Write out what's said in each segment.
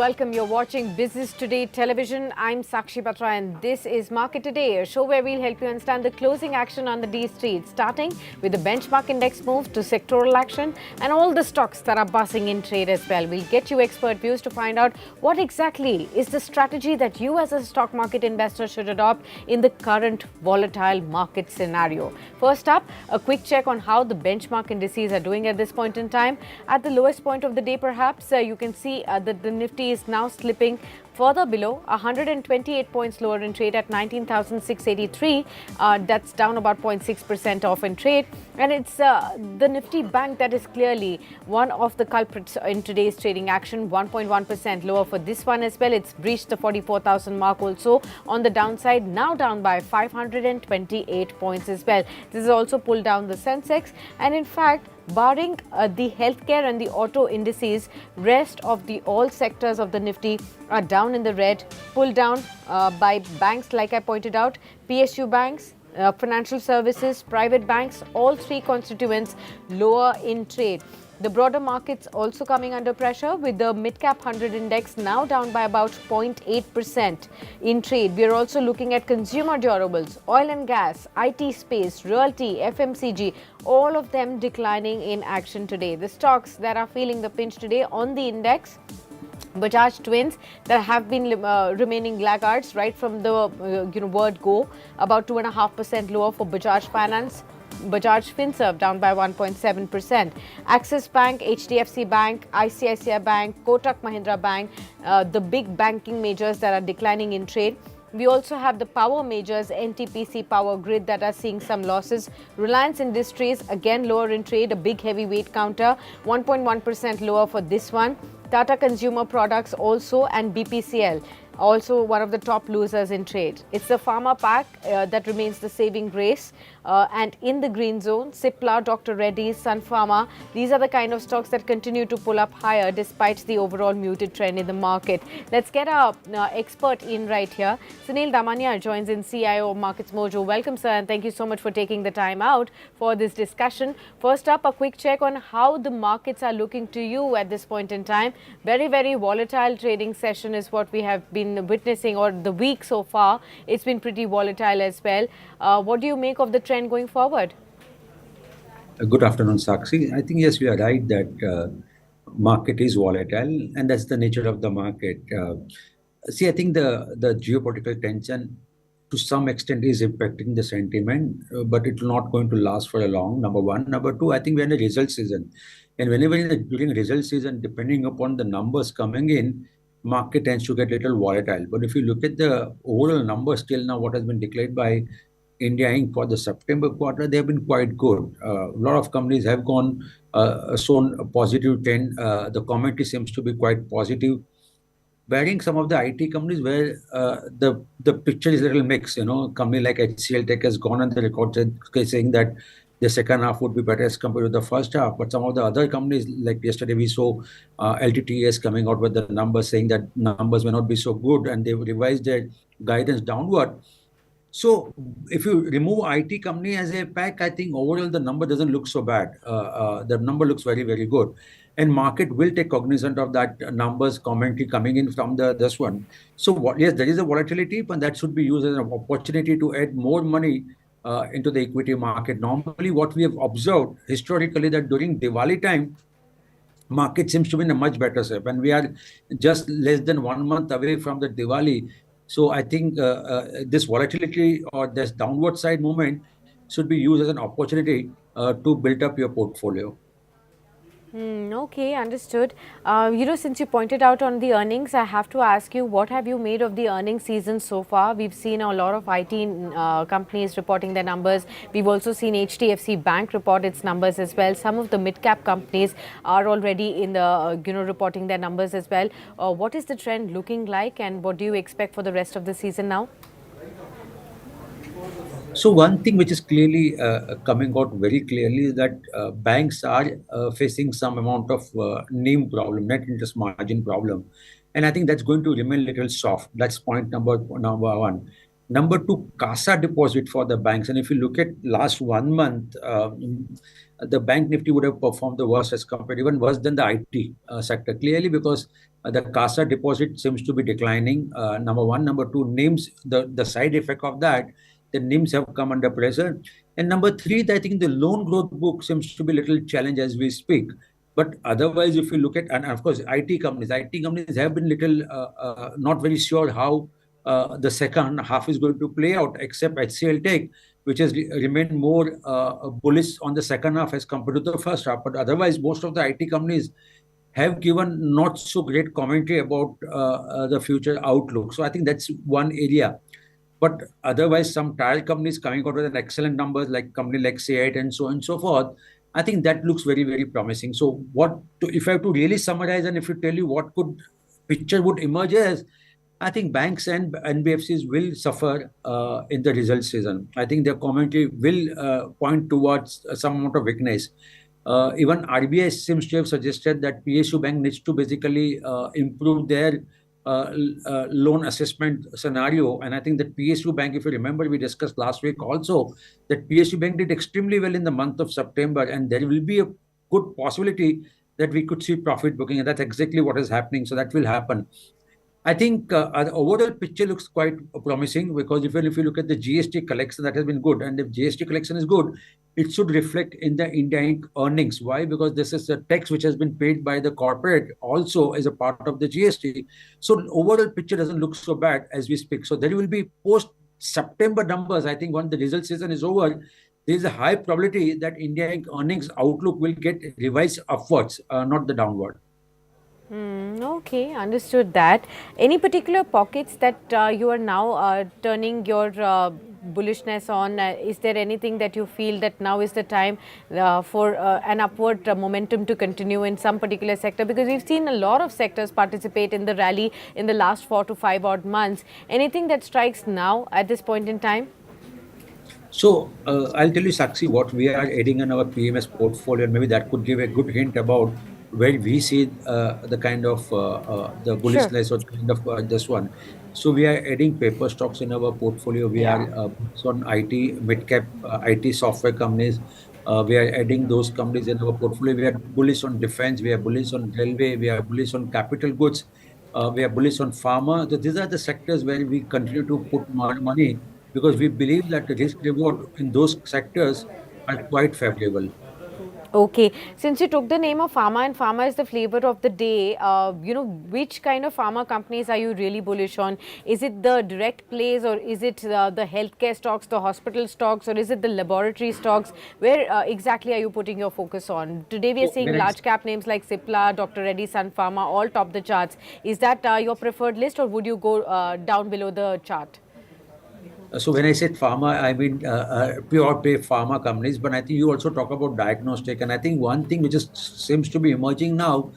welcome. You're watching Business Today Television. I'm Sakshi Batra and this is Market Today, a show where we'll help you understand the closing action on the D Street, starting with the benchmark index move to sectoral action and all the stocks that are buzzing in trade as well. We'll get you expert views to find out what exactly is the strategy that you as a stock market investor should adopt in the current volatile market scenario. First up, a quick check on how the benchmark indices are doing at this point in time. At the lowest point of the day, perhaps, you can see that the Nifty is now slipping further below, 128 points lower in trade at 19,683. That's down about 0.6% off in trade. And it's the Nifty Bank that is clearly one of the culprits in today's trading action, 1.1% lower for this one as well. It's breached the 44,000 mark also on the downside, now down by 528 points as well. This has also pulled down the Sensex. And in fact, barring the healthcare and the auto indices, rest of the all sectors of the Nifty are down in the red, pulled down by banks like I pointed out, PSU banks, financial services, private banks, all three constituents lower in trade. The broader markets also coming under pressure, with the midcap 100 index now down by about 0.8% in trade. We are also looking at consumer durables, oil and gas, IT space, realty, FMCG, all of them declining in action today. The stocks that are feeling the pinch today on the index, Bajaj Twins, that have been remaining laggards right from the word go, about 2.5% lower for Bajaj Finance. Bajaj Finserv down by 1.7%. Axis Bank, HDFC Bank, ICICI Bank, Kotak Mahindra Bank, the big banking majors that are declining in trade. We also have the power majors, NTPC, Power Grid, that are seeing some losses. Reliance Industries, again lower in trade, a big heavyweight counter, 1.1% lower for this one. Tata Consumer Products also, and BPCL, also one of the top losers in trade. It's the Pharma pack that remains the saving grace. And in the green zone, Cipla, Dr. Reddy's, Sun Pharma, these are the kind of stocks that continue to pull up higher despite the overall muted trend in the market. Let's get our expert in right here. Sunil Damania joins in, CIO of Markets Mojo. Welcome, sir, and thank you so much for taking the time out for this discussion. First up, a quick check on how the markets are looking to you at this point in time. Very, very volatile trading session is what we have been witnessing, or the week so far. It's been pretty volatile as well. What do you make of the trend going forward? Good afternoon, Sakshi. I think, yes, we are right that market is volatile, and that's the nature of the market. I think the geopolitical tension to some extent is impacting the sentiment, but it's not going to last for a long, number one. Number two, I think we're in a result season. And whenever during result season, depending upon the numbers coming in, market tends to get a little volatile. But if you look at the overall numbers till now, what has been declared by India Inc. for the September quarter, they have been quite good. A lot of companies have shown a positive trend. The commentary seems to be quite positive. Barring some of the IT companies where the picture is a little mixed, company like HCL Tech has gone on the record saying that the second half would be better as compared to the first half. But some of the other companies, like yesterday we saw LTTS coming out with the numbers saying that numbers may not be so good, and they revised their guidance downward. So if you remove IT company as a pack, I think overall the number doesn't look so bad. The number looks very, very good. And market will take cognizance of that numbers commentary coming in from this one. So yes, there is a volatility, but that should be used as an opportunity to add more money into the equity market. Normally, what we have observed historically, that during Diwali time, market seems to be in a much better shape, and we are just less than 1 month away from the Diwali. So I think this volatility or this downward side movement should be used as an opportunity to build up your portfolio. Okay, understood. Since you pointed out on the earnings, I have to ask you, what have you made of the earnings season so far? We've seen a lot of IT companies reporting their numbers. We've also seen HDFC Bank report its numbers as well. Some of the mid-cap companies are already in the, reporting their numbers as well. What is the trend looking like, and what do you expect for the rest of the season now? So one thing which is clearly coming out very clearly is that banks are facing some amount of NIM problem, net interest margin problem. And I think that's going to remain a little soft. That's point number one. Number two, CASA deposit for the banks. And if you look at last 1 month, the bank Nifty would have performed the worst as compared, even worse than the IT sector, clearly because The CASA deposit seems to be declining. Number one. Number two, NIMs, the side effect of that, the NIMs have come under pressure. And number three, I think the loan growth book seems to be a little challenge as we speak. But otherwise, if you look at, and of course, IT companies have been little not very sure how the second half is going to play out, except HCL Tech, which has remained more bullish on the second half as compared to the first half. But otherwise, most of the IT companies have given not so great commentary about the future outlook. So I think that's one area. But otherwise, some tire companies coming out with an excellent numbers, like company like C8 and so on and so forth. I think that looks very, very promising. So if I have to really summarize, and if you tell you what could picture would emerge as, I think banks and NBFCs will suffer in the result season. I think their commentary will point towards some amount of weakness. Even RBI seems to have suggested that PSU Bank needs to basically improve their loan assessment scenario. And I think that PSU Bank, if you remember, we discussed last week also that PSU Bank did extremely well in the month of September, and there will be a good possibility that we could see profit booking, and that's exactly what is happening. So that will happen. I think the overall picture looks quite promising, because even if you look at the GST collection, that has been good. And if GST collection is good, it should reflect in the India Inc. earnings. Why? Because this is a tax which has been paid by the corporate also as a part of the GST. So the overall picture doesn't look so bad as we speak. So there will be post-September numbers. I think once the result season is over, there is a high probability that India Inc. earnings outlook will get revised upwards, not the downward. Okay, understood that. Any particular pockets that you are now turning your bullishness on? Is there anything that you feel that now is the time for an upward momentum to continue in some particular sector? Because we've seen a lot of sectors participate in the rally in the last 4 to 5 odd months. Anything that strikes now at this point in time? So I'll tell you, Sakshi, what we are adding in our PMS portfolio, and maybe that could give a good hint about where we see the kind of the Sure. bullishness or kind of this one. So we are adding paper stocks in our portfolio. We are Yeah. bullish on IT, mid-cap IT software companies. We are adding those companies in our portfolio. We are bullish on defense. We are bullish on railway. We are bullish on capital goods. We are bullish on pharma. So these are the sectors where we continue to put more money, because we believe that the risk reward in those sectors are quite favorable. Okay, since you took the name of pharma and pharma is the flavor of the day, which kind of pharma companies are you really bullish on? Is it the direct plays, or is it the healthcare stocks, the hospital stocks, or is it the laboratory stocks? Where exactly are you putting your focus on? Today we are So seeing when I large cap names like Cipla, Dr. Reddy, Sun Pharma, all top the charts. Is that your preferred list, or would you go down below the chart? So when I said pharma, I mean pure play pharma companies. But I think you also talk about diagnostic, and I think one thing which is seems to be emerging now,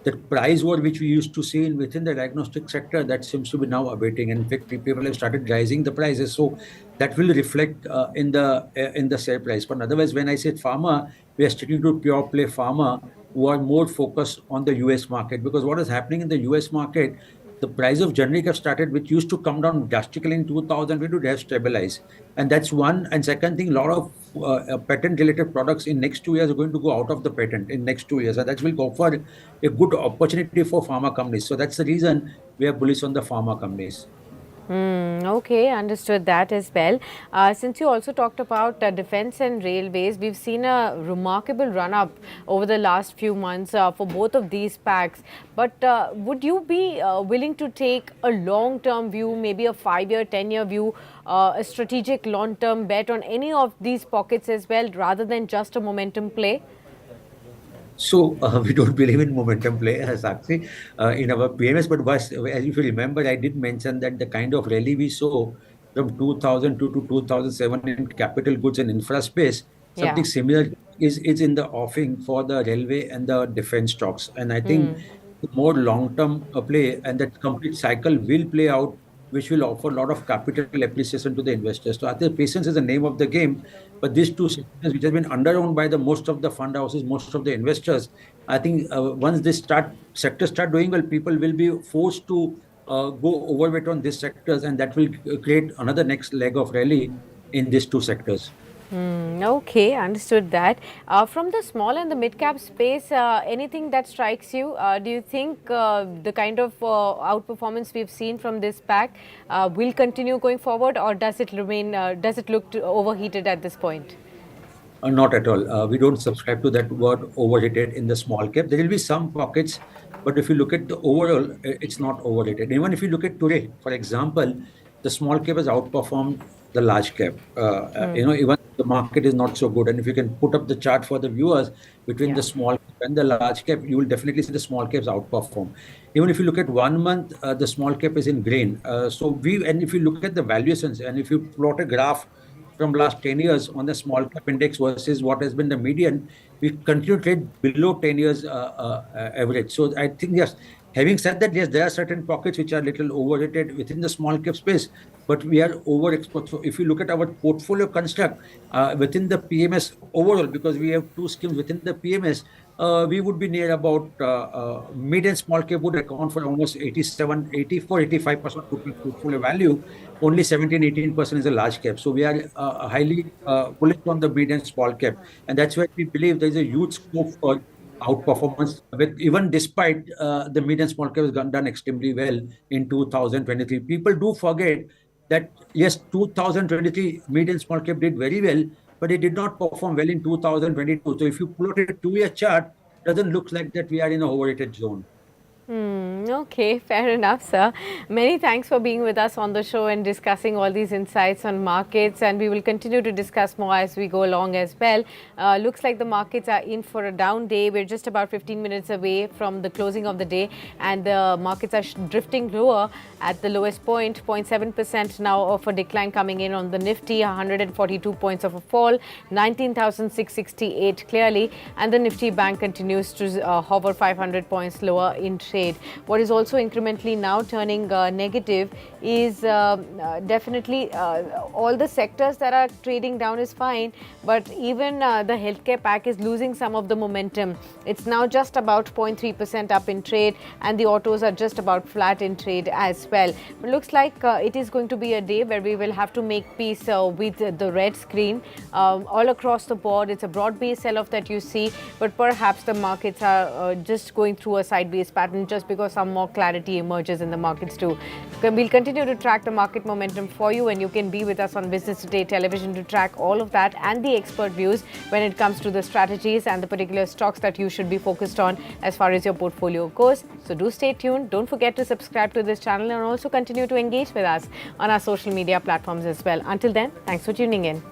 that price war which we used to see within the diagnostic sector, that seems to be now abating. And in fact, people have started rising the prices, so that will reflect in the share price. But otherwise, when I said pharma, we are sticking to pure play pharma, who are more focused on the US market, because what is happening in the US market, the price of generic have started, which used to come down drastically in 2000, we have stabilized. And that's one. And second thing, a lot of patent related products in next 2 years are going to go out of the patent in next 2 years. And that will offer a good opportunity for pharma companies. So that's the reason we are bullish on the pharma companies. Okay, understood that as well. Since you also talked about defense and railways, we've seen a remarkable run up over the last few months for both of these packs. But would you be willing to take a long term view, maybe a 5 year, 10 year view, a strategic long term bet on any of these pockets as well, rather than just a momentum play? So we don't believe in momentum play, Sakshi, in our PMS. But as if you remember, I did mention that the kind of rally we saw from 2002 to 2007 in capital goods and infra space, Yeah. something similar is in the offing for the railway and the defense stocks. And I think the more long-term play, and that complete cycle will play out, which will offer a lot of capital appreciation to the investors. So I think patience is the name of the game. But these two sectors, which have been underowned by the most of the fund houses, most of the investors, I think once this sectors start doing well, people will be forced to go overweight on these sectors, and that will create another next leg of rally in these two sectors. Okay, understood that. From the small and the mid cap space, anything that strikes you? Do you think the kind of outperformance we've seen from this pack will continue going forward, or does it remain? Does it look overheated at this point? Not at all. We don't subscribe to that word overrated in the small cap. There will be some pockets, but if you look at the overall, it's not overrated. Even if you look at today, for example, the small cap has outperformed the large cap. Even the market is not so good. And if you can put up the chart for the viewers between Yeah. the small cap and the large cap, you will definitely see the small caps outperform. Even if you look at 1 month, the small cap is in green. And if you look at the valuations, and if you plot a graph from last 10 years on the small cap index versus what has been the median, we continue to trade below 10 years average. So I think, yes, having said that, yes, there are certain pockets which are little overrated within the small cap space, but we are overexposed. So if you look at our portfolio construct within the PMS overall, because we have two schemes within the PMS, we would be near about mid and small cap would account for almost 87, 84, 85% total portfolio value. Only 17, 18% is a large cap. So we are highly bullish on the mid and small cap. And that's why we believe there's a huge scope for outperformance, with even despite the mid and small cap has done extremely well in 2023. People do forget that, yes, 2023 mid and small cap did very well, but it did not perform well in 2022. So if you plot a 2-year chart, doesn't look like that we are in a overrated zone. Okay, fair enough, sir. Many thanks for being with us on the show and discussing all these insights on markets. And we will continue to discuss more as we go along as well. Looks like the markets are in for a down day. We're just about 15 minutes away from the closing of the day, and the markets are drifting lower at the lowest point, 0.7% now of a decline coming in on the Nifty, 142 points of a fall, 19,668 clearly, and the Nifty bank continues to hover 500 points lower in trade. What is also incrementally now turning negative is definitely all the sectors that are trading down is fine, but even the healthcare pack is losing some of the momentum. It's now just about 0.3% up in trade, and the autos are just about flat in trade as well. It looks like it is going to be a day where we will have to make peace with the red screen all across the board. It's a broad-based sell-off that you see, but perhaps the markets are just going through a sideways pattern just because some more clarity emerges in the markets too. We'll continue to track the market momentum for you, and you can be with us on Business Today Television to track all of that and the expert views when it comes to the strategies and the particular stocks that you should be focused on as far as your portfolio goes. So do stay tuned. Don't forget to subscribe to this channel and also continue to engage with us on our social media platforms as well. Until then, thanks for tuning in.